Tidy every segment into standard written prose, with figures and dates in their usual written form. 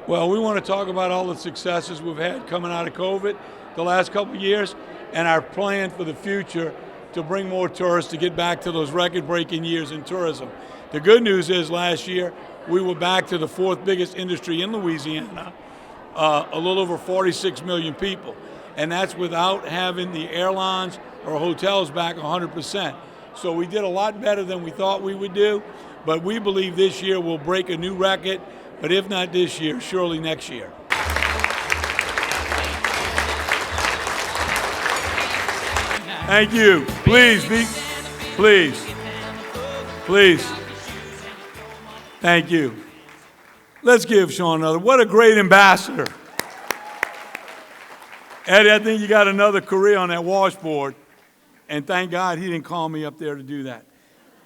Well, we want to talk about all the successes we've had coming out of COVID the last couple of years and our plan for the future to bring more tourists to get back to those record-breaking years in tourism. The good news is last year we were back to the fourth biggest industry in Louisiana, a little over 46 million people. And that's without having the airlines or hotels back 100%. So we did a lot better than we thought we would do, but we believe this year we'll break a new record, but if not this year, surely next year. Thank you. Please. Thank you. Let's give Sean another. What a great ambassador. Eddie, I think you got another career on that washboard, and thank God he didn't call me up there to do that.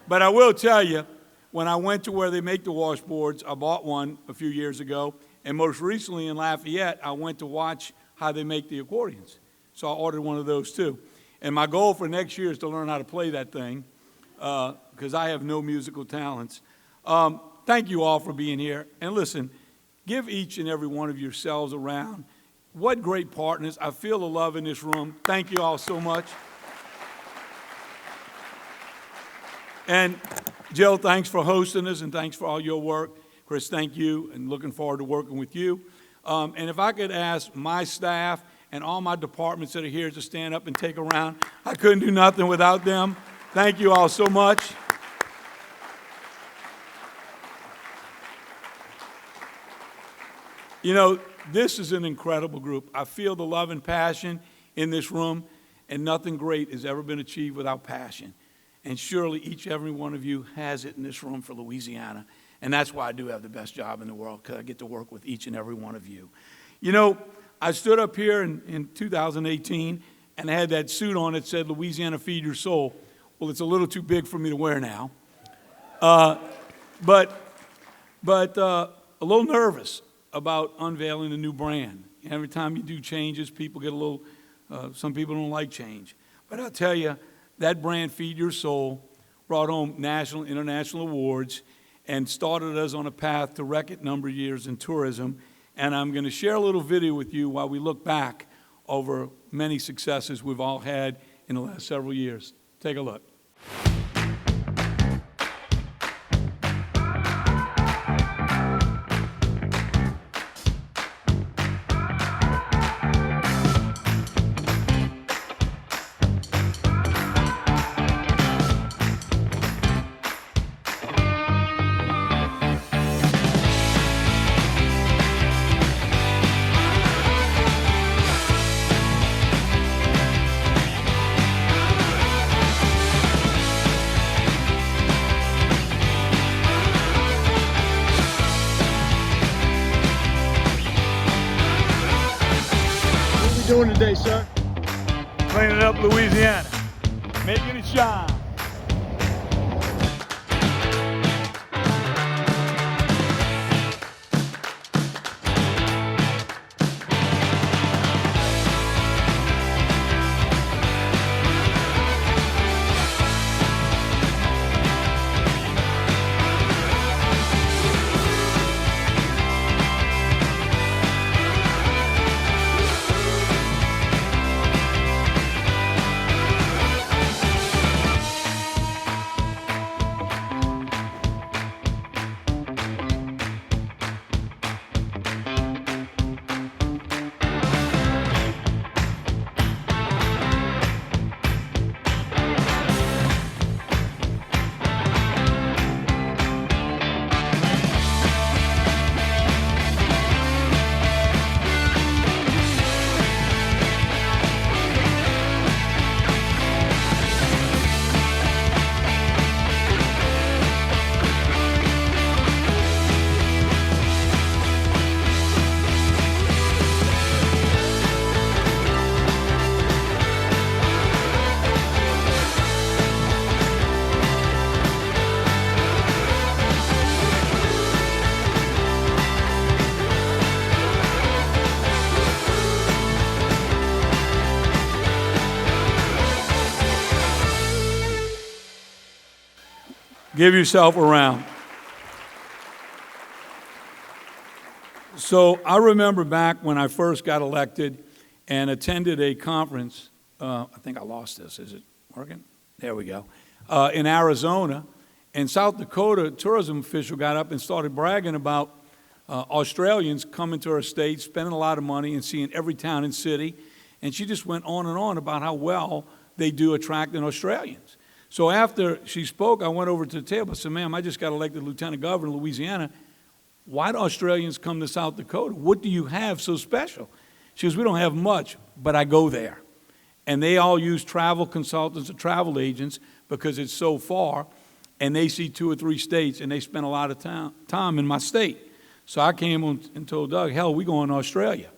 But I will tell you, when I went to where they make the washboards, I bought one a few years ago, and most recently in Lafayette, I went to watch how they make the accordions. So I ordered one of those too. And my goal for next year is to learn how to play that thing, because I have no musical talents. Thank you all for being here. And listen, give each and every one of yourselves a round. What great partners. I feel the love in this room. Thank you all so much. And Jill, thanks for hosting us, and thanks for all your work. Chris, thank you, and looking forward to working with you. And if I could ask my staff and all my departments that are here to stand up and take a round. I couldn't do nothing without them. Thank you all so much. You know, this is an incredible group. I feel the love and passion in this room, and nothing great has ever been achieved without passion. And surely each and every one of you has it in this room for Louisiana. And that's why I do have the best job in the world, because I get to work with each and every one of you. You know, I stood up here in 2018, and I had that suit on that said, Louisiana, feed your soul. Well, it's a little too big for me to wear now. But a little nervous about unveiling a new brand. Every time you do changes, people get a little, some people don't like change. But I'll tell you, that brand, Feed Your Soul, brought home national, international awards and started us on a path to record number of years in tourism. And I'm going to share a little video with you while we look back over many successes we've all had in the last several years. Take a look. Doing today, sir? Cleaning up Louisiana, making it shine. Give yourself a round. So I remember back when I first got elected and attended a conference. I think I lost this. Is it working? There we go. In Arizona. And South Dakota tourism official got up and started bragging about Australians coming to our state, spending a lot of money and seeing every town and city. And she just went on and on about how well they do attracting Australians. So after she spoke, I went over to the table. I said, ma'am, I just got elected lieutenant governor of Louisiana. Why do Australians come to South Dakota? What do you have so special? She goes, we don't have much, but I go there. And they all use travel consultants or travel agents because it's so far. And they see 2 or 3 states, and they spend a lot of time in my state. So I came on and told Doug, hell, we going to Australia.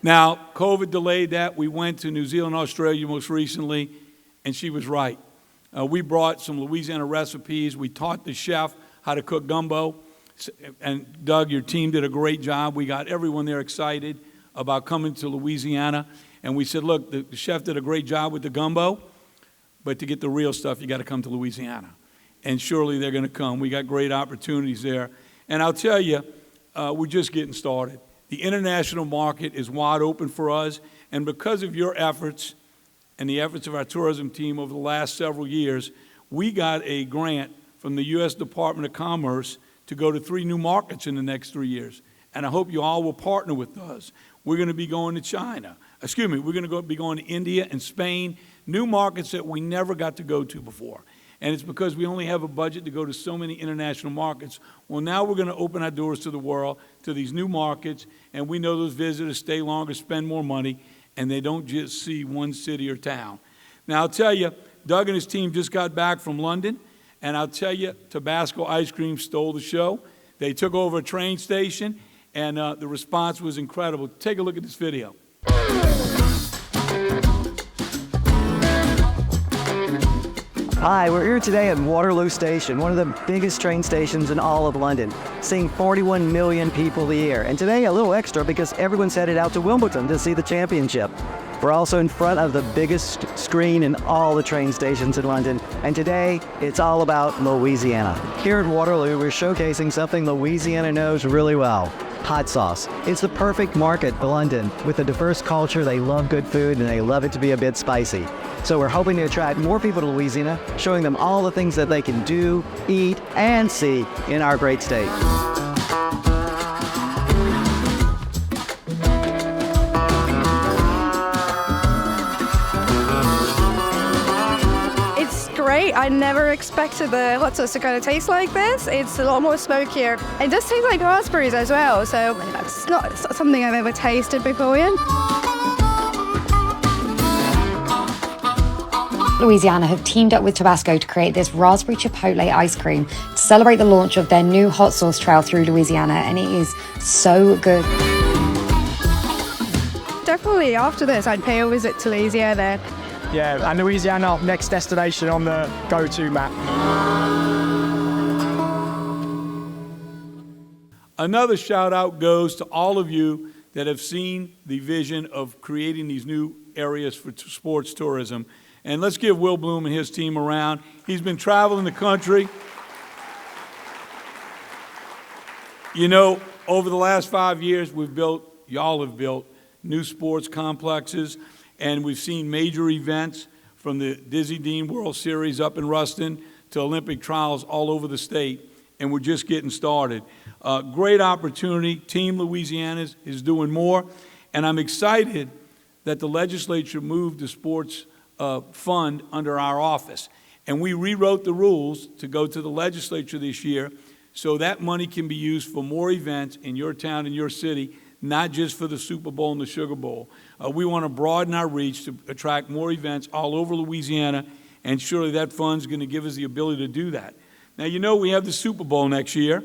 Now, COVID delayed that. We went to New Zealand, Australia most recently, and she was right. We brought some Louisiana recipes. We taught the chef how to cook gumbo. And Doug, your team did a great job. We got everyone there excited about coming to Louisiana. And we said, look, the chef did a great job with the gumbo, but to get the real stuff, you got to come to Louisiana. And surely they're going to come. We got great opportunities there. And I'll tell you, we're just getting started. The international market is wide open for us. And because of your efforts and the efforts of our tourism team over the last several years, we got a grant from the U.S. Department of Commerce to go to 3 new markets in the next 3 years. And I hope you all will partner with us. We're going to be going to China. We're going to be going to India and Spain, new markets that we never got to go to before. And it's because we only have a budget to go to so many international markets. Well, now we're going to open our doors to the world, to these new markets, and we know those visitors stay longer, spend more money, and they don't just see one city or town. Now, I'll tell you, Doug and his team just got back from London, and I'll tell you, Tabasco Ice Cream stole the show. They took over a train station, and the response was incredible. Take a look at this video. Hi, we're here today at Waterloo Station, one of the biggest train stations in all of London, seeing 41 million people a year. And today a little extra because everyone's headed out to Wimbledon to see the championship. We're also in front of the biggest screen in all the train stations in London, and today it's all about Louisiana. Here at Waterloo, we're showcasing something Louisiana knows really well: hot sauce. It's the perfect market for London. With a diverse culture, they love good food and they love it to be a bit spicy. So we're hoping to attract more people to Louisiana, showing them all the things that they can do, eat, and see in our great state. Great. I never expected the hot sauce to kind of taste like this. It's a lot more smokier. It does taste like raspberries as well, so it's not something I've ever tasted before. Louisiana have teamed up with Tabasco to create this raspberry chipotle ice cream to celebrate the launch of their new hot sauce trail through Louisiana, and it is so good. Definitely after this, I'd pay a visit to Louisiana. Yeah, and Louisiana, next destination on the go-to map. Another shout out goes to all of you that have seen the vision of creating these new areas for sports tourism. And let's give Will Bloom and his team a round. He's been traveling the country. You know, over the last 5 years, y'all have built new sports complexes. And we've seen major events from the Dizzy Dean World Series up in Ruston to Olympic trials all over the state, and we're just getting started. Great opportunity. Team Louisiana is doing more, and I'm excited that the legislature moved the sports fund under our office. And we rewrote the rules to go to the legislature this year so that money can be used for more events in your town and your city, not just for the Super Bowl and the Sugar Bowl. We want to broaden our reach to attract more events all over Louisiana, and surely that fund's going to give us the ability to do that. Now, you know we have the Super Bowl next year,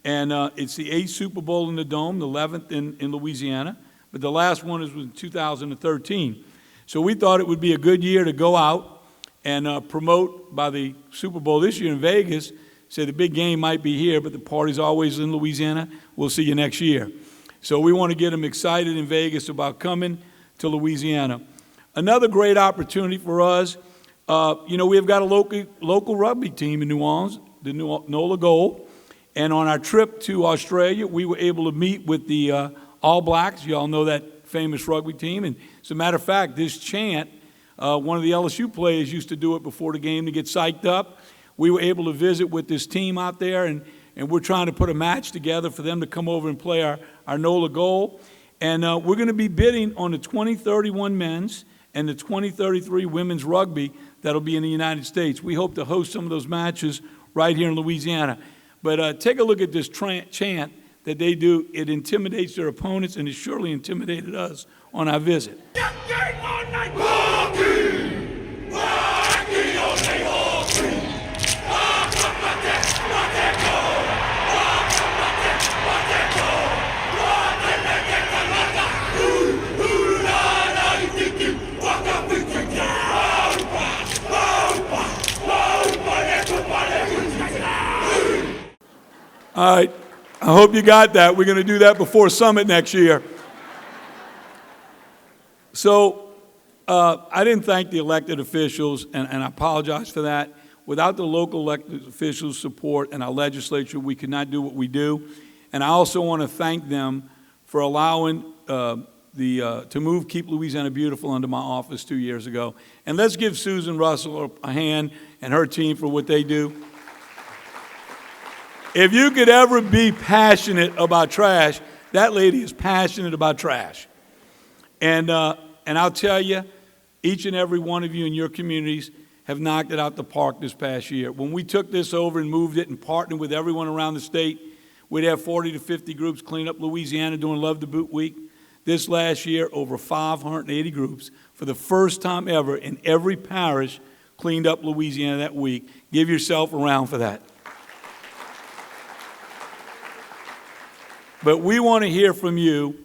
and it's the 8th Super Bowl in the Dome, the 11th in Louisiana, but the last one was in 2013. So we thought it would be a good year to go out and promote by the Super Bowl this year in Vegas. Say the big game might be here, but the party's always in Louisiana. We'll see you next year. So we want to get them excited in Vegas about coming to Louisiana. Another great opportunity for us, we have got a local rugby team in New Orleans, the NOLA Gold, And on our trip to Australia, we were able to meet with the All Blacks. You all know that famous rugby team. And as a matter of fact, this chant, one of the LSU players used to do it before the game to get psyched up. We were able to visit with this team out there, and we're trying to put a match together for them to come over and play our NOLA goal. And we're going to be bidding on the 2031 men's and the 2033 women's rugby that'll be in the United States. We hope to host some of those matches right here in Louisiana. But take a look at this chant that they do. It intimidates their opponents, and it surely intimidated us on our visit. All right, I hope you got that. We're going to do that before Summit next year. So I didn't thank the elected officials, and I apologize for that. Without the local elected officials' support and our legislature, we could not do what we do. And I also want to thank them for allowing to move Keep Louisiana Beautiful under my office 2 years ago. And let's give Susan Russell a hand and her team for what they do. If you could ever be passionate about trash, that lady is passionate about trash. And I'll tell you, each and every one of you in your communities have knocked it out the park this past year. When we took this over and moved it and partnered with everyone around the state, we'd have 40 to 50 groups clean up Louisiana doing Love the Boot Week. This last year, over 580 groups, for the first time ever in every parish, cleaned up Louisiana that week. Give yourself a round for that. But we want to hear from you.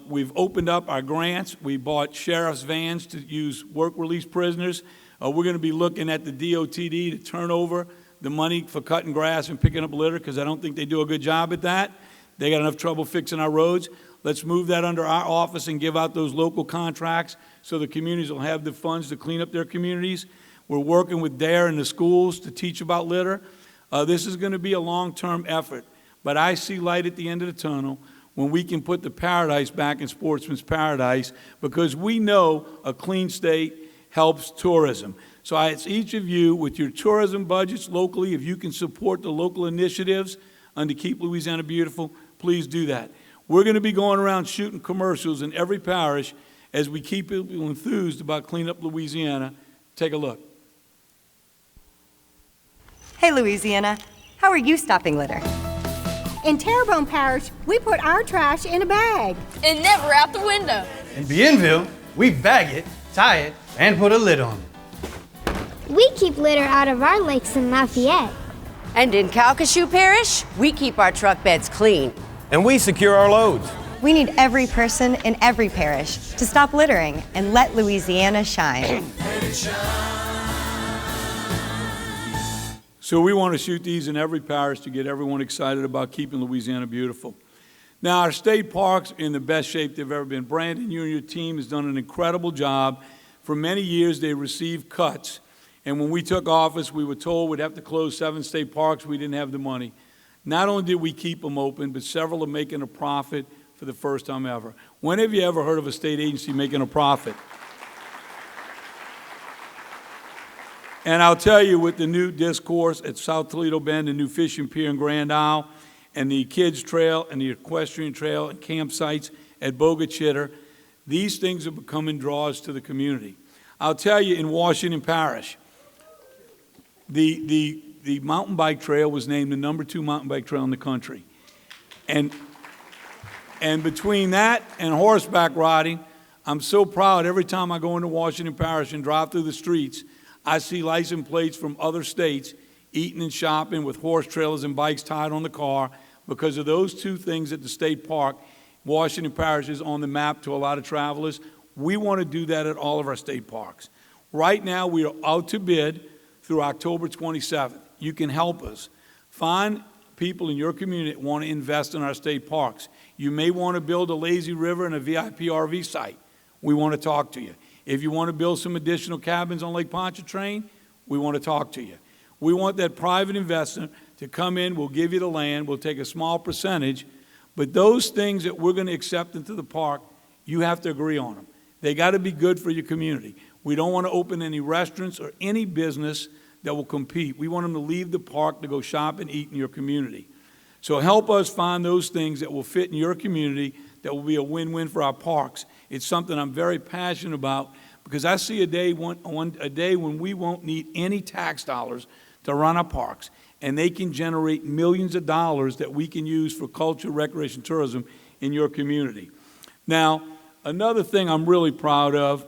We've opened up our grants. We bought sheriff's vans to use work-release prisoners. We're going to be looking at the DOTD to turn over the money for cutting grass and picking up litter, because I don't think they do a good job at that. They got enough trouble fixing our roads. Let's move that under our office and give out those local contracts so the communities will have the funds to clean up their communities. We're working with DARE in the schools to teach about litter. This is going to be a long-term effort. But I see light at the end of the tunnel when we can put the paradise back in Sportsman's Paradise, because we know a clean state helps tourism. So it's each of you with your tourism budgets locally. If you can support the local initiatives under Keep Louisiana Beautiful, please do that. We're going to be going around shooting commercials in every parish as we keep people enthused about cleaning up Louisiana. Take a look. Hey, Louisiana, how are you stopping litter? In Terrebonne Parish, we put our trash in a bag. And never out the window. In Bienville, we bag it, tie it, and put a lid on it. We keep litter out of our lakes in Lafayette. And in Calcasieu Parish, we keep our truck beds clean. And we secure our loads. We need every person in every parish to stop littering and let Louisiana shine. So we want to shoot these in every parish to get everyone excited about keeping Louisiana beautiful. Now, our state parks are in the best shape they've ever been. Brandon, you and your team has done an incredible job. For many years, they received cuts. And when we took office, we were told we'd have to close 7 state parks. We didn't have the money. Not only did we keep them open, but several are making a profit for the first time ever. When have you ever heard of a state agency making a profit? And I'll tell you, with the new discourse at South Toledo Bend, the new fishing pier in Grand Isle, and the kids trail and the equestrian trail and campsites at Boga Chitter, these things are becoming draws to the community. I'll tell you, in Washington Parish, the mountain bike trail was named the #2 mountain bike trail in the country. And between that and horseback riding, I'm so proud every time I go into Washington Parish and drive through the streets, I see license plates from other states eating and shopping with horse trailers and bikes tied on the car. Because of those 2 things at the state park, Washington Parish is on the map to a lot of travelers. We want to do that at all of our state parks. Right now, we are out to bid through October 27th. You can help us. Find people in your community that want to invest in our state parks. You may want to build a lazy river and a VIP RV site. We want to talk to you. If you want to build some additional cabins on Lake Pontchartrain, we want to talk to you. We want that private investor to come in, we'll give you the land, we'll take a small percentage, but those things that we're going to accept into the park, you have to agree on them. They got to be good for your community. We don't want to open any restaurants or any business that will compete. We want them to leave the park to go shop and eat in your community. So help us find those things that will fit in your community, that will be a win-win for our parks. It's something I'm very passionate about because I see a day when we won't need any tax dollars to run our parks, and they can generate millions of dollars that we can use for culture, recreation, tourism in your community. Now, another thing I'm really proud of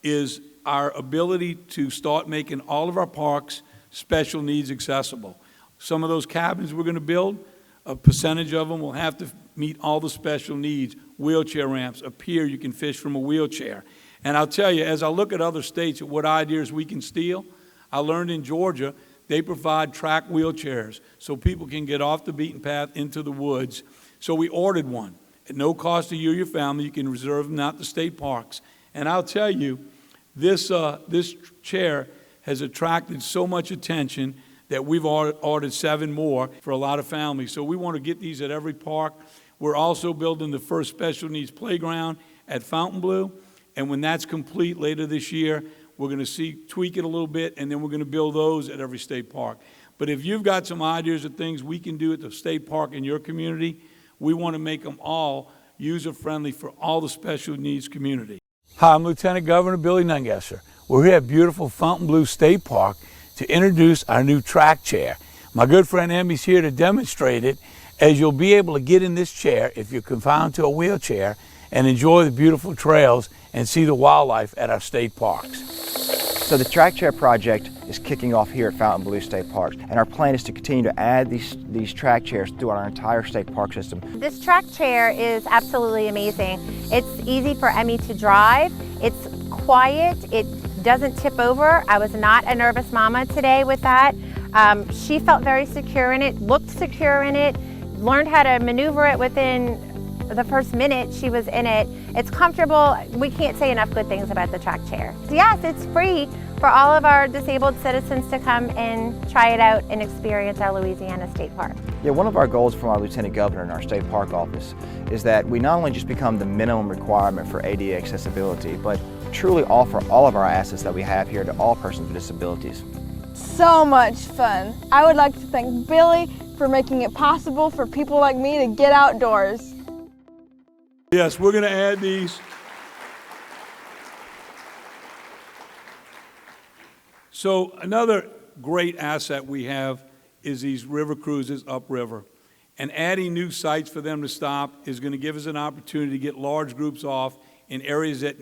is our ability to start making all of our parks special needs accessible. Some of those cabins we're going to build, a percentage of them will have to meet all the special needs, wheelchair ramps, a pier you can fish from a wheelchair. And I'll tell you, as I look at other states at what ideas we can steal, I learned in Georgia, they provide track wheelchairs so people can get off the beaten path into the woods. So we ordered one. At no cost to you or your family, you can reserve them out to state parks. And I'll tell you, this chair has attracted so much attention that we've ordered 7 more for a lot of families. So we want to get these at every park. We're also building the first special needs playground at Fontainebleau. And when that's complete later this year, we're going to tweak it a little bit, and then we're going to build those at every state park. But if you've got some ideas of things we can do at the state park in your community, we want to make them all user-friendly for all the special needs community. Hi, I'm Lieutenant Governor Billy Nungesser. We're here at beautiful Fontainebleau State Park to introduce our new track chair. My good friend Emmy's here to demonstrate it, as you'll be able to get in this chair if you're confined to a wheelchair and enjoy the beautiful trails and see the wildlife at our state parks. So the track chair project is kicking off here at Fontainebleau State Park, and our plan is to continue to add these track chairs throughout our entire state park system. This track chair is absolutely amazing. It's easy for Emmy to drive, it's quiet, it doesn't tip over. I was not a nervous mama today with that. She felt very secure in it, looked secure in it, learned how to maneuver it within the first minute she was in it. It's comfortable. We can't say enough good things about the track chair. So yes, it's free for all of our disabled citizens to come and try it out and experience our Louisiana State Park. Yeah, one of our goals from our Lieutenant Governor in our State Park office is that we not only just become the minimum requirement for ADA accessibility, but truly offer all of our assets that we have here to all persons with disabilities. So much fun. I would like to thank Billy for making it possible for people like me to get outdoors. Yes, we're going to add these. So another great asset we have is these river cruises upriver. And adding new sites for them to stop is going to give us an opportunity to get large groups off in areas that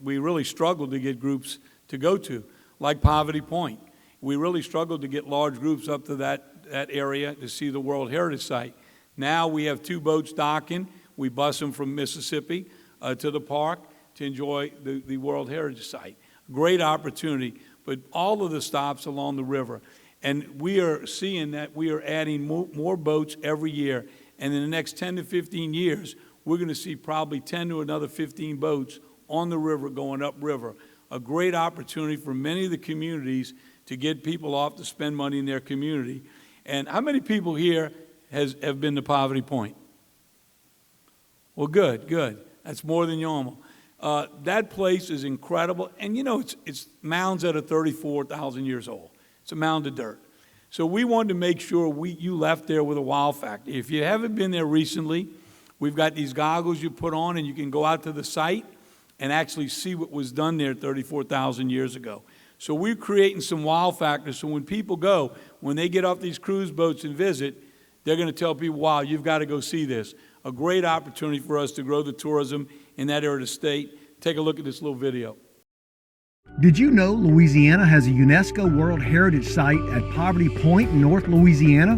we really struggled to get groups to go to, like Poverty Point. We really struggled to get large groups up to that area to see the World Heritage Site. Now we have 2 boats docking. We bus them from Mississippi to the park to enjoy the World Heritage Site. Great opportunity, but all of the stops along the river. And we are seeing that we are adding more boats every year. And in the next 10 to 15 years, we're going to see probably 10 to another 15 boats on the river going upriver. A great opportunity for many of the communities to get people off to spend money in their community. And how many people here have been to Poverty Point? Well, good, good. That's more than normal. That place is incredible. And you know, it's mounds that are 34,000 years old. It's a mound of dirt. So we wanted to make sure you left there with a wow factor. If you haven't been there recently, we've got these goggles you put on and you can go out to the site and actually see what was done there 34,000 years ago. So we're creating some wow factors so when people go, when they get off these cruise boats and visit, they're going to tell people, wow, you've got to go see this. A great opportunity for us to grow the tourism in that area of the state. Take a look at this little video. Did you know Louisiana has a UNESCO World Heritage Site at Poverty Point in North Louisiana?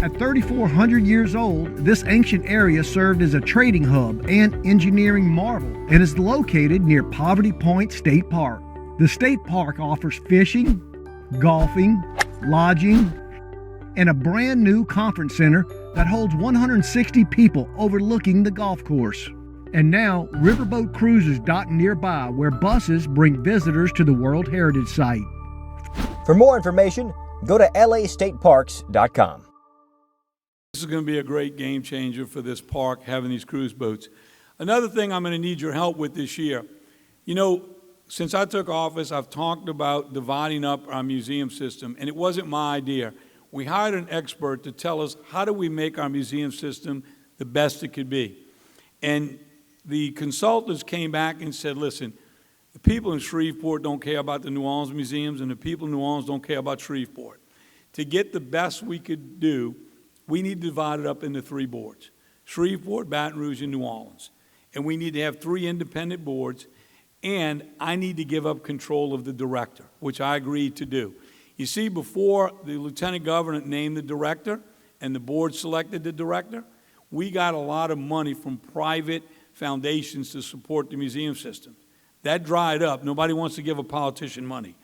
At 3,400 years old, this ancient area served as a trading hub and engineering marvel and is located near Poverty Point State Park. The state park offers fishing, golfing, lodging, and a brand new conference center that holds 160 people overlooking the golf course. And now, riverboat cruises dot nearby where buses bring visitors to the World Heritage Site. For more information, Go to lastateparks.com. This is going to be a great game changer for this park, having these cruise boats. Another thing I'm going to need your help with this year. You know, since I took office, I've talked about dividing up our museum system, and it wasn't my idea. We hired an expert to tell us how do we make our museum system the best it could be. And the consultants came back and said, listen, the people in Shreveport don't care about the New Orleans museums, and the people in New Orleans don't care about Shreveport. To get the best we could do, we need to divide it up into 3 boards: Shreveport, Baton Rouge, and New Orleans. And we need to have 3 independent boards, and I need to give up control of the director, which I agreed to do. You see, before the lieutenant governor named the director and the board selected the director, we got a lot of money from private foundations to support the museum system. That dried up. Nobody wants to give a politician money.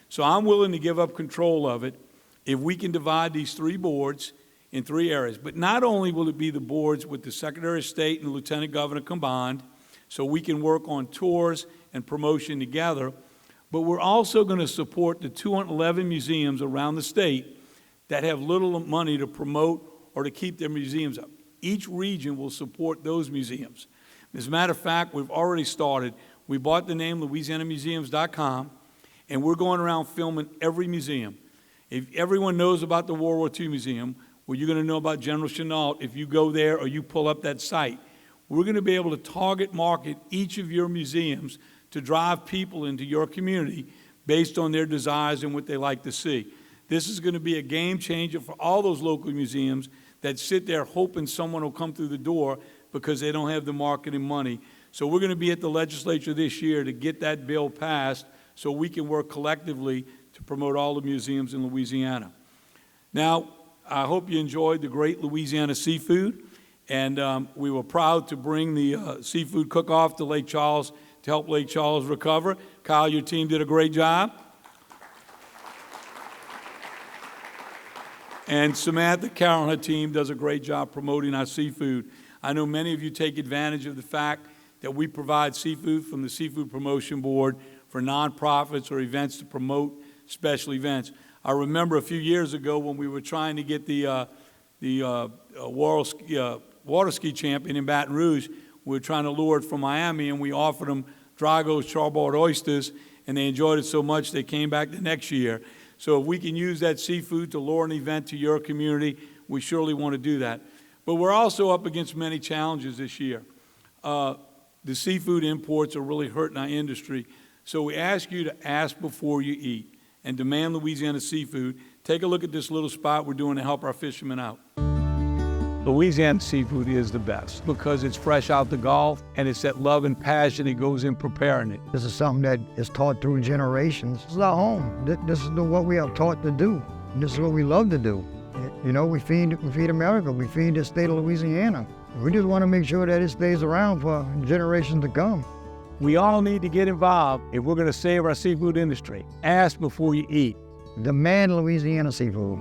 So I'm willing to give up control of it if we can divide these 3 boards in 3 areas. But not only will it be the boards with the Secretary of State and the Lieutenant Governor combined, so we can work on tours and promotion together, but we're also going to support the 211 museums around the state that have little money to promote or to keep their museums up. Each region will support those museums. As a matter of fact, we've already started. We bought the name LouisianaMuseums.com, and we're going around filming every museum. If everyone knows about the World War II Museum, well, you're going to know about General Chenault if you go there or you pull up that site. We're going to be able to target market each of your museums to drive people into your community based on their desires and what they like to see. This is going to be a game changer for all those local museums that sit there hoping someone will come through the door because they don't have the marketing money. So we're going to be at the legislature this year to get that bill passed so we can work collectively to promote all the museums in Louisiana. Now, I hope you enjoyed the great Louisiana seafood, and we were proud to bring the seafood cook-off to Lake Charles to help Lake Charles recover. Kyle, your team did a great job. And Samantha Carroll and her team does a great job promoting our seafood. I know many of you take advantage of the fact that we provide seafood from the Seafood Promotion Board for nonprofits or events to promote special events. I remember a few years ago when we were trying to get the water ski champion in Baton Rouge. We were trying to lure it from Miami, and we offered them Drago's charbroiled oysters, and they enjoyed it so much they came back the next year. So if we can use that seafood to lure an event to your community, we surely want to do that. But we're also up against many challenges this year. The seafood imports are really hurting our industry. So we ask you to ask before you eat and demand Louisiana seafood. Take a look at this little spot we're doing to help our fishermen out. Louisiana seafood is the best because it's fresh out the Gulf, and it's that love and passion that goes in preparing it. This is something that is taught through generations. This is our home. This is what we are taught to do. This is what we love to do. You know, we feed America. We feed the state of Louisiana. We just want to make sure that it stays around for generations to come. We all need to get involved if we're going to save our seafood industry. Ask before you eat. Demand Louisiana seafood.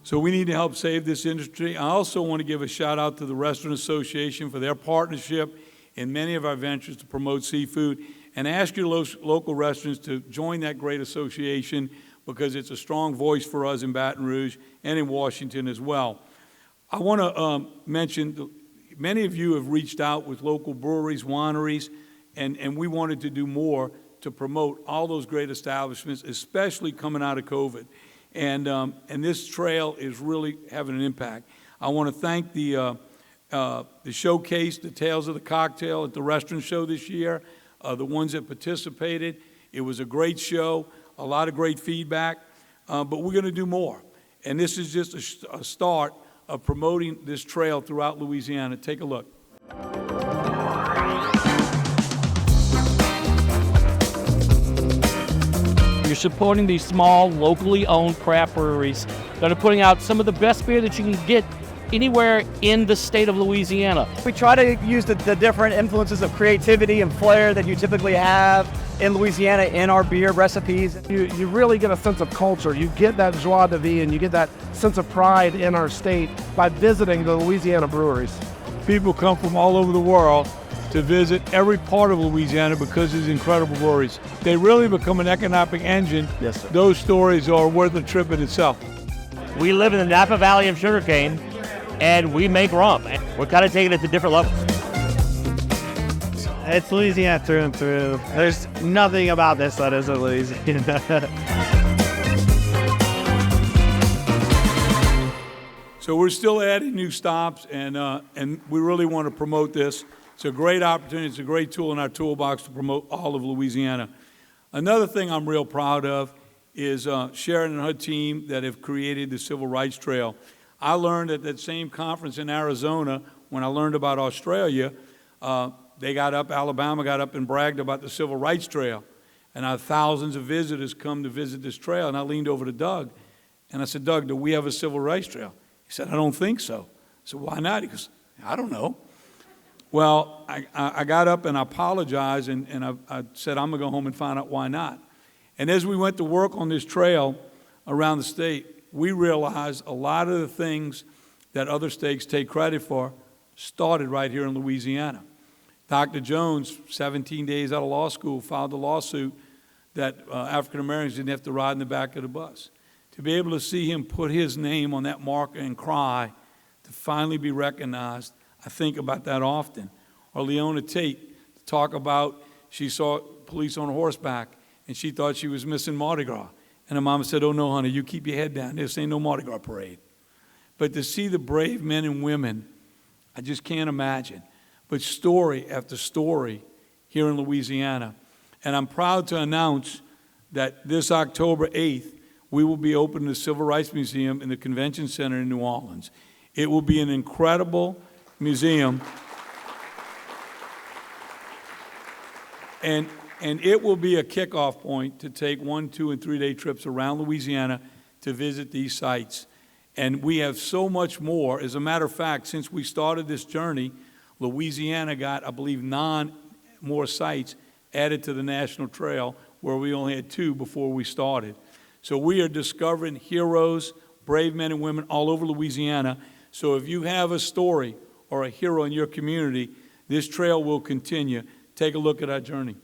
So we need to help save this industry. I also want to give a shout out to the Restaurant Association for their partnership in many of our ventures to promote seafood, and ask your local restaurants to join that great association because it's a strong voice for us in Baton Rouge and in Washington as well. I want to mention many of you have reached out with local breweries, wineries, and we wanted to do more to promote all those great establishments, especially coming out of COVID. And this trail is really having an impact. I want to thank the showcase, the Tales of the Cocktail at the restaurant show this year, the ones that participated. It was a great show, a lot of great feedback, but we're going to do more. And this is just a start of promoting this trail throughout Louisiana. Take a look. You're supporting these small, locally owned craft breweries that are putting out some of the best beer that you can get anywhere in the state of Louisiana. We try to use the different influences of creativity and flair that you typically have in Louisiana in our beer recipes. You really get a sense of culture. You get that joie de vivre and you get that sense of pride in our state by visiting the Louisiana breweries. People come from all over the world to visit every part of Louisiana because of these incredible breweries. They really become an economic engine. Yes, sir. Those stories are worth a trip in itself. We live in the Napa Valley of sugarcane, and we make rum. We're kind of taking it to different levels. It's Louisiana through and through. There's nothing about this that isn't Louisiana. So we're still adding new stops, and we really want to promote this. It's a great opportunity. It's a great tool in our toolbox to promote all of Louisiana. Another thing I'm real proud of is Sharon and her team that have created the Civil Rights Trail. I learned at that same conference in Arizona, when I learned about Australia, Alabama got up and bragged about the Civil Rights Trail. And thousands of visitors come to visit this trail. And I leaned over to Doug, and I said, Doug, do we have a Civil Rights Trail? He said, I don't think so. I said, why not? He goes, I don't know. Well, I got up and I apologized, and I said, I'm going to go home and find out why not. And as we went to work on this trail around the state, we realized a lot of the things that other states take credit for started right here in Louisiana. Dr. Jones, 17 days out of law school, filed a lawsuit that African Americans didn't have to ride in the back of the bus. To be able to see him put his name on that marker and cry to finally be recognized, I think about that often. Or Leona Tate, talk about she saw police on horseback and she thought she was missing Mardi Gras. And her mama said, oh no, honey, you keep your head down. This ain't no Mardi Gras parade. But to see the brave men and women, I just can't imagine. But story after story here in Louisiana. And I'm proud to announce that this October 8th, we will be opening the Civil Rights Museum in the Convention Center in New Orleans. It will be an incredible museum. And it will be a kickoff point to take 1-, 2-, and 3-day trips around Louisiana to visit these sites. And we have so much more. As a matter of fact, since we started this journey, Louisiana got, I believe, 9 more sites added to the National Trail, where we only had 2 before we started. So we are discovering heroes, brave men and women all over Louisiana. So if you have a story or a hero in your community, this trail will continue. Take a look at our journey.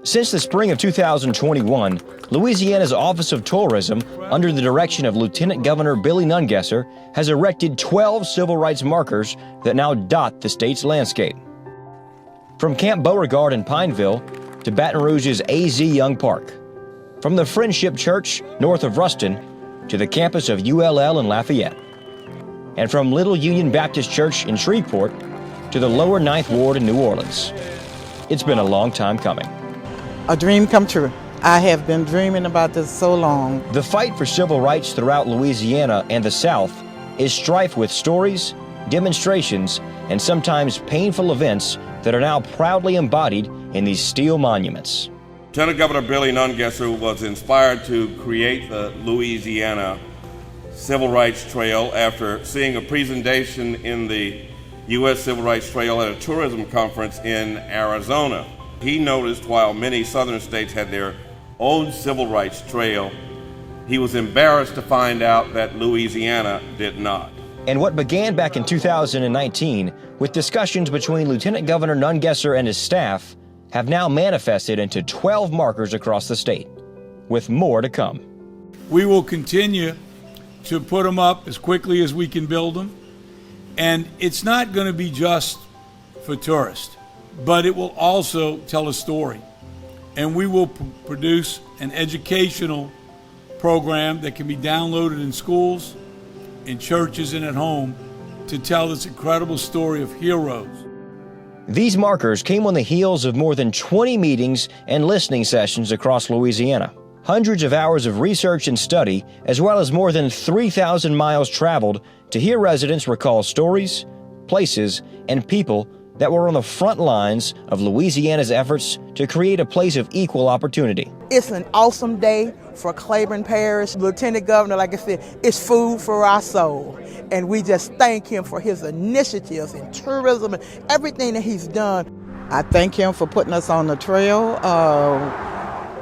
Since the spring of 2021, Louisiana's Office of Tourism, under the direction of Lieutenant Governor Billy Nungesser, has erected 12 civil rights markers that now dot the state's landscape. From Camp Beauregard in Pineville to Baton Rouge's A.Z. Young Park. From the Friendship Church north of Ruston to the campus of ULL in Lafayette. And from Little Union Baptist Church in Shreveport to the lower 9th Ward in New Orleans. It's been a long time coming. A dream come true. I have been dreaming about this so long. The fight for civil rights throughout Louisiana and the South is strife with stories, demonstrations, and sometimes painful events that are now proudly embodied in these steel monuments. Lieutenant Governor Billy Nungesser was inspired to create the Louisiana Civil Rights Trail after seeing a presentation in the U.S. Civil Rights Trail at a tourism conference in Arizona. He noticed while many southern states had their own civil rights trail, he was embarrassed to find out that Louisiana did not. And what began back in 2019 with discussions between Lieutenant Governor Nungesser and his staff have now manifested into 12 markers across the state, with more to come. We will continue to put them up as quickly as we can build them. And it's not going to be just for tourists, but it will also tell a story. And we will produce an educational program that can be downloaded in schools, in churches, and at home to tell this incredible story of heroes. These markers came on the heels of more than 20 meetings and listening sessions across Louisiana. Hundreds of hours of research and study, as well as more than 3,000 miles traveled to hear residents recall stories, places, and people that were on the front lines of Louisiana's efforts to create a place of equal opportunity. It's an awesome day for Claiborne Parish. Lieutenant Governor, like I said, it's food for our soul. And we just thank him for his initiatives in tourism and everything that he's done. I thank him for putting us on the trail.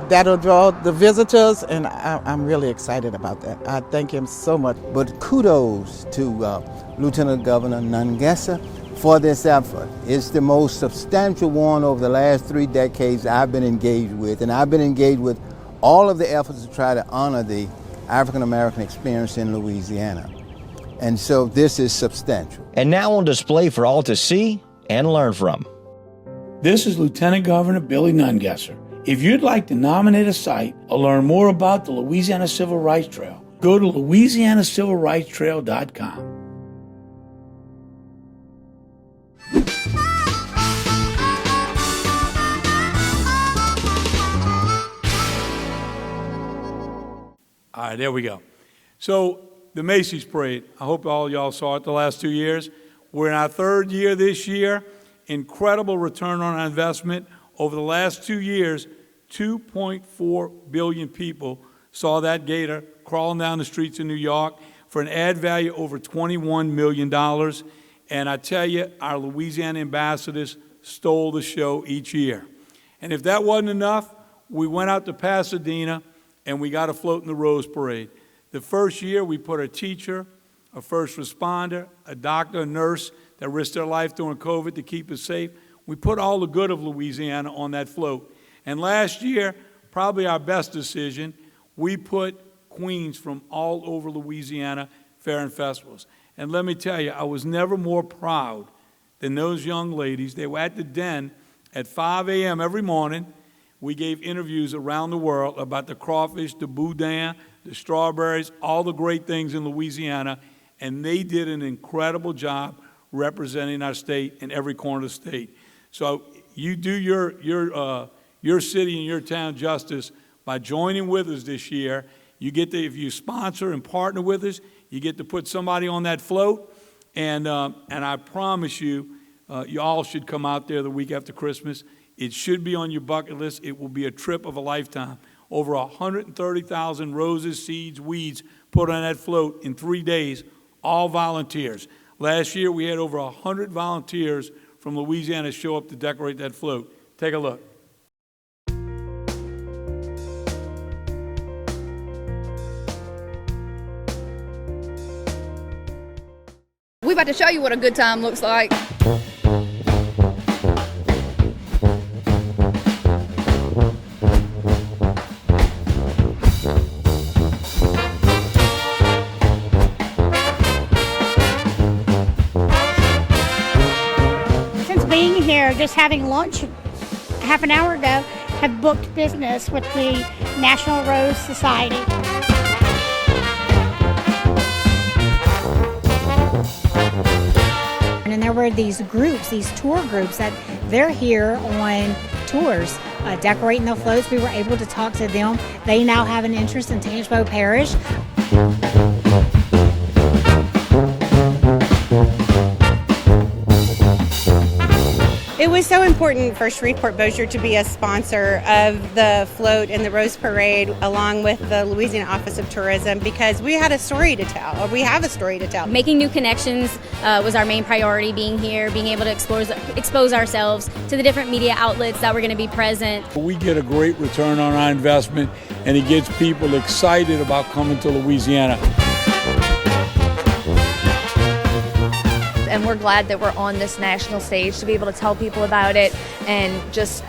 That'll draw the visitors, and I'm really excited about that. I thank him so much. But kudos to Lieutenant Governor Nungesser for this effort. It's the most substantial one over the last 3 decades I've been engaged with, and I've been engaged with all of the efforts to try to honor the African American experience in Louisiana. And so this is substantial. And now on display for all to see and learn from. This is Lieutenant Governor Billy Nungesser. If you'd like to nominate a site or learn more about the Louisiana Civil Rights Trail, go to louisianacivilrightstrail.com. All right, there we go. So the Macy's Parade, I hope all y'all saw it the last 2 years. We're in our 3rd year this year. Incredible return on our investment. Over the last 2 years, 2.4 billion people saw that gator crawling down the streets of New York for an ad value over $21 million. And I tell you, our Louisiana ambassadors stole the show each year. And if that wasn't enough, we went out to Pasadena and we got a float in the Rose Parade. The first year, we put a teacher, a first responder, a doctor, a nurse that risked their life during COVID to keep us safe. We put all the good of Louisiana on that float. And last year, probably our best decision, we put queens from all over Louisiana fair and festivals. And let me tell you, I was never more proud than those young ladies. They were at the Den at 5 a.m. every morning. We gave interviews around the world about the crawfish, the boudin, the strawberries, all the great things in Louisiana, and they did an incredible job representing our state in every corner of the state. So you do your city and your town justice by joining with us this year. You get to, if you sponsor and partner with us, you get to put somebody on that float, and I promise you, you all should come out there the week after Christmas. It should be on your bucket list. It will be a trip of a lifetime. Over 130,000 roses, seeds, weeds put on that float in 3 days, all volunteers. Last year, we had over 100 volunteers from Louisiana show up to decorate that float. Take a look. We're about to show you what a good time looks like. Being here, just having lunch half an hour ago, have booked business with the National Rose Society. And there were these groups, these tour groups, that they're here on tours, decorating the floats. We were able to talk to them. They now have an interest in Tangipahoa Parish. It was so important for Shreveport Bossier to be a sponsor of the float and the Rose Parade along with the Louisiana Office of Tourism because we had a story to tell, or we have a story to tell. Making new connections was our main priority, being here, being able to expose ourselves to the different media outlets that were going to be present. We get a great return on our investment, and it gets people excited about coming to Louisiana. And we're glad that we're on this national stage to be able to tell people about it and just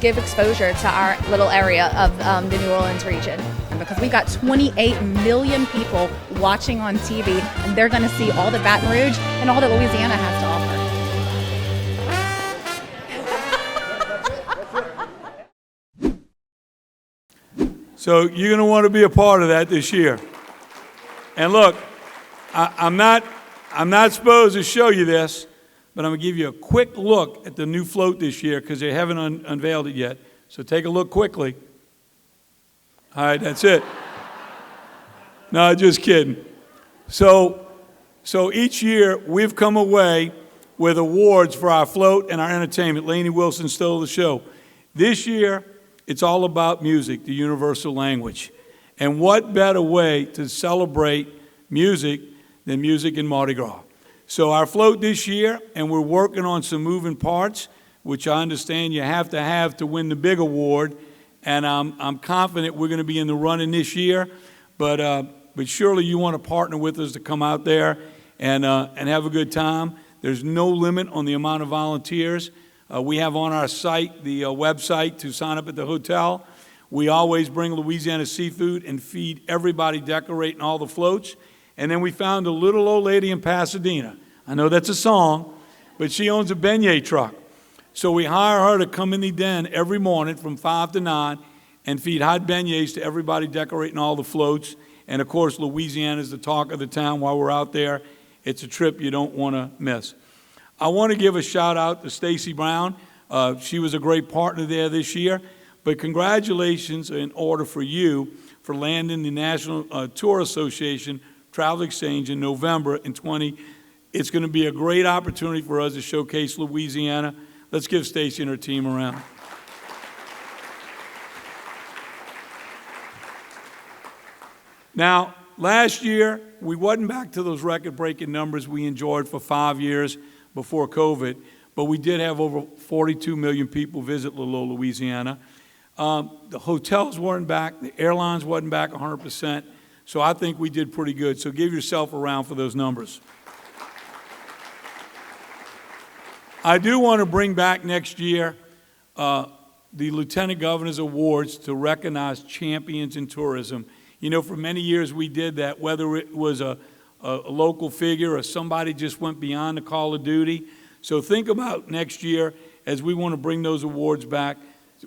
give exposure to our little area of the New Orleans region. Because we've got 28 million people watching on TV, and they're going to see all that Baton Rouge and all that Louisiana has to offer. So you're going to want to be a part of that this year. And look, I'm not supposed to show you this, but I'm going to give you a quick look at the new float this year because they haven't unveiled it yet. So take a look quickly. All right, that's it. No, just kidding. So each year we've come away with awards for our float and our entertainment. Lainey Wilson stole the show. This year, it's all about music, the universal language. And what better way to celebrate music than music in Mardi Gras. So our float this year, and we're working on some moving parts, which I understand you have to win the big award, And I'm confident we're going to be in the running this year, but surely you want to partner with us to come out there and have a good time. There's no limit on the amount of volunteers. We have on our site, the website, to sign up at the hotel. We always bring Louisiana seafood and feed everybody decorating all the floats. And then we found a little old lady in Pasadena. I know that's a song, but she owns a beignet truck. So we hire her to come in the den every morning from 5 to 9 and feed hot beignets to everybody decorating all the floats. And of course, Louisiana is the talk of the town while we're out there. It's a trip you don't want to miss. I want to give a shout out to Stacy Brown. She was a great partner there this year. But congratulations in order for you for landing the National Tour Association Travel Exchange in November in 20. It's going to be a great opportunity for us to showcase Louisiana. Let's give Stacy and her team a round. Now, last year, we wasn't back to those record-breaking numbers we enjoyed for 5 years before COVID, but we did have over 42 million people visit Little Louisiana. The hotels weren't back, the airlines wasn't back 100%, so I think we did pretty good. So give yourself a round for those numbers. I do want to bring back next year the Lieutenant Governor's Awards to recognize champions in tourism. You know, for many years we did that, whether it was a local figure or somebody just went beyond the call of duty. So think about next year as we want to bring those awards back,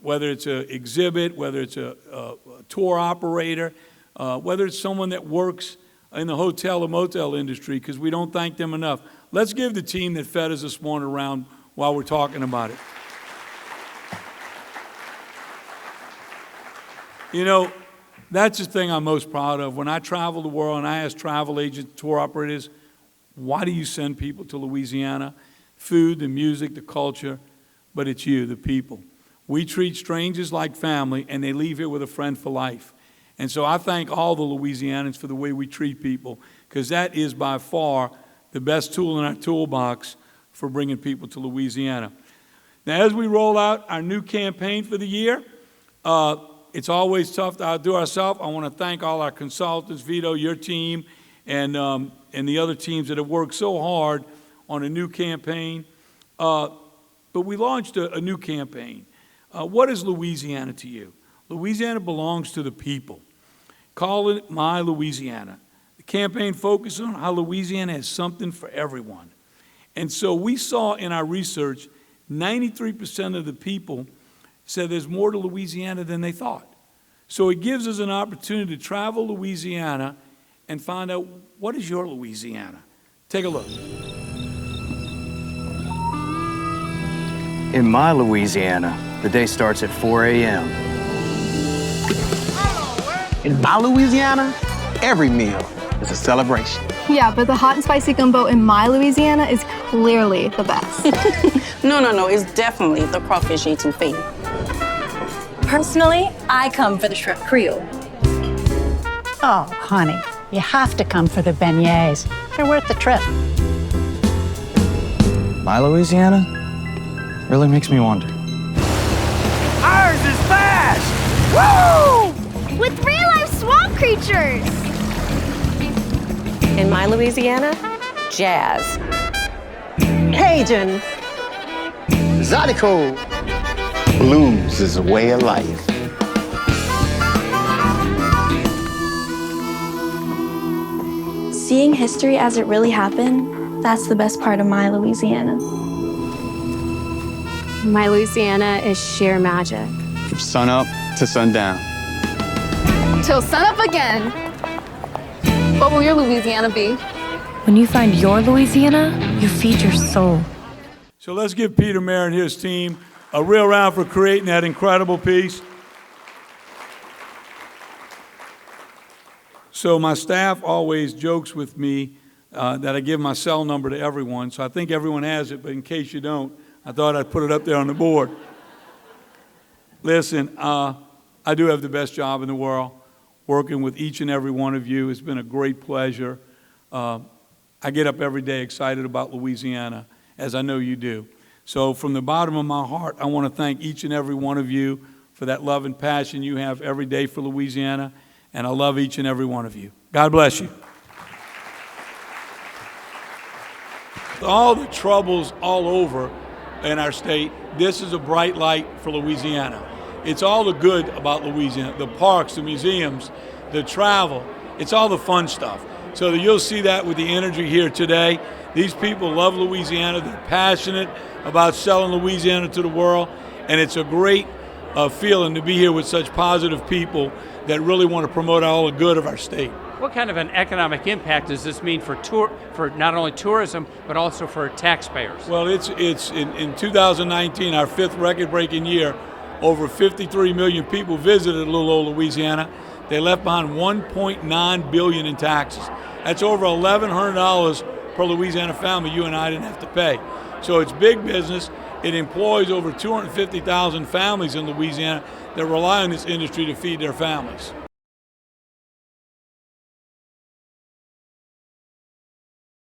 whether it's an exhibit, whether it's a tour operator, whether it's someone that works in the hotel or motel industry, because we don't thank them enough. Let's give the team that fed us this morning a round while we're talking about it. You know, that's the thing I'm most proud of. When I travel the world and I ask travel agents, tour operators, why do you send people to Louisiana? Food, the music, the culture, but it's you, the people. We treat strangers like family, and they leave here with a friend for life. And so I thank all the Louisianans for the way we treat people, because that is by far the best tool in our toolbox for bringing people to Louisiana. Now, as we roll out our new campaign for the year, it's always tough to outdo ourselves. I want to thank all our consultants, Vito, your team, and the other teams that have worked so hard on a new campaign. But we launched a new campaign. What is Louisiana to you? Louisiana belongs to the people. Call it My Louisiana. The campaign focuses on how Louisiana has something for everyone. And so we saw in our research, 93% of the people said there's more to Louisiana than they thought. So it gives us an opportunity to travel Louisiana and find out, what is your Louisiana? Take a look. In my Louisiana, the day starts at 4 a.m. In my Louisiana, every meal is a celebration. Yeah, but the hot and spicy gumbo in my Louisiana is clearly the best. No, it's definitely the crawfish etouffee. Personally, I come for the shrimp creole. Oh, honey, you have to come for the beignets. They're worth the trip. My Louisiana really makes me wonder. Ours is fast! Woo! With real-life swamp creatures! In my Louisiana, jazz. Cajun. Zydeco. Blues is a way of life. Seeing history as it really happened, that's the best part of my Louisiana. My Louisiana is sheer magic. From sun up to sundown. Till sunup again. What will your Louisiana be? When you find your Louisiana, you feed your soul. So let's give Peter Mayer and his team a real round for creating that incredible piece. So my staff always jokes with me that I give my cell number to everyone, so I think everyone has it, but in case you don't, I thought I'd put it up there on the board. Listen, I do have the best job in the world. Working with each and every one of you, it's been a great pleasure. I get up every day excited about Louisiana, as I know you do. So from the bottom of my heart, I want to thank each and every one of you for that love and passion you have every day for Louisiana, and I love each and every one of you. God bless you. All the troubles all over in our state, this is a bright light for Louisiana. It's all the good about Louisiana, the parks, the museums, the travel. It's all the fun stuff. So you'll see that with the energy here today. These people love Louisiana. They're passionate about selling Louisiana to the world, and it's a great feeling to be here with such positive people that really want to promote all the good of our state. What kind of an economic impact does this mean for not only tourism but also for taxpayers? Well, it's in 2019, our 5th record-breaking year. Over 53 million people visited little old Louisiana. They left behind $1.9 billion in taxes. That's over $1,100 per Louisiana family you and I didn't have to pay. So it's big business. It employs over 250,000 families in Louisiana that rely on this industry to feed their families.